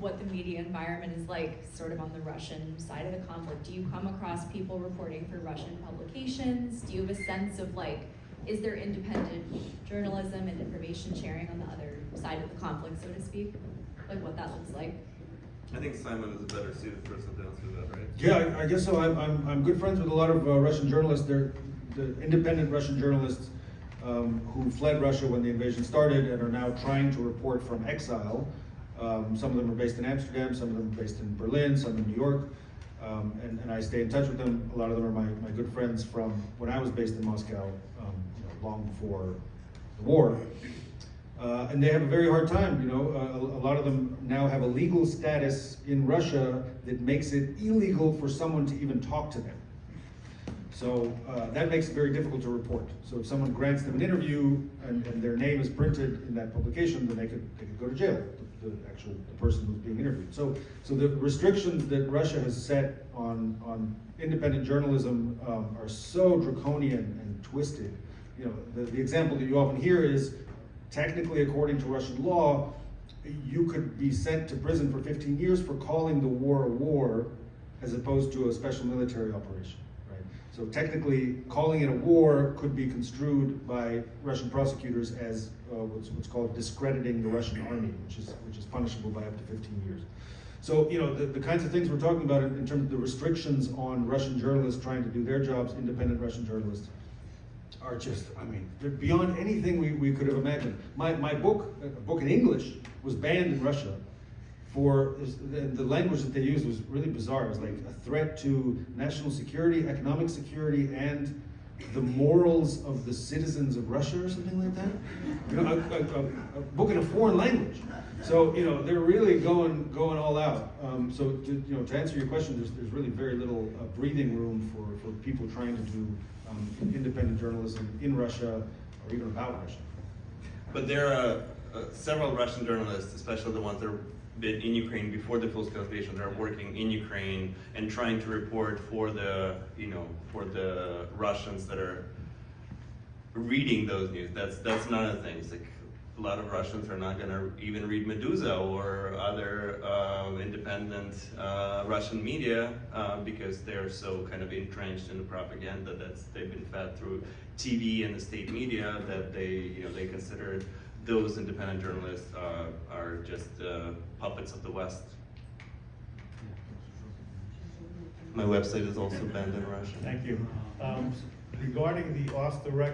what the media environment is like sort of on the Russian side of the conflict. Do you come across people reporting for Russian publications? Do you have a sense of like, is there independent journalism and information sharing on the other side of the conflict, so to speak? Like what that looks like? I think Simon is a better suited person to answer that, right? Yeah, I guess so. I'm good friends with a lot of Russian journalists. They're the independent Russian journalists who fled Russia when the invasion started and are now trying to report from exile. Some of them are based in Amsterdam, some of them are based in Berlin, some in New York, and I stay in touch with them. A lot of them are my good friends from when I was based in Moscow, long before the war. And they have a very hard time, a lot of them now have a legal status in Russia that makes it illegal for someone to even talk to them. So that makes it very difficult to report. So if someone grants them an interview and their name is printed in that publication, then they could go to jail, the person who's being interviewed. So the restrictions that Russia has set on independent journalism are so draconian and twisted. The example that you often hear is, technically, according to Russian law, you could be sent to prison for 15 years for calling the war a war as opposed to a special military operation, right? So technically, calling it a war could be construed by Russian prosecutors as what's called discrediting the Russian army, which is punishable by up to 15 years. So, the kinds of things we're talking about in terms of the restrictions on Russian journalists trying to do their jobs, independent Russian journalists, are just, they're beyond anything we could have imagined. My book, a book in English, was banned in Russia for, the language that they used was really bizarre. It was like a threat to national security, economic security, and the morals of the citizens of Russia or something like that. A book in a foreign language. So, they're really going all out. So to answer your question, there's really very little breathing room for people trying to do independent journalism in Russia or even about Russia. But there are several Russian journalists, especially the ones that have been in Ukraine before the full-scale invasion, that are working in Ukraine and trying to report for the Russians that are reading those news. That's another thing. It's like a lot of Russians are not going to even read Meduza or other independent Russian media because they're so kind of entrenched in the propaganda they've been fed through TV and the state media that they consider those independent journalists are just puppets of the West. My website is also banned in Russia. Thank you. Regarding the off the record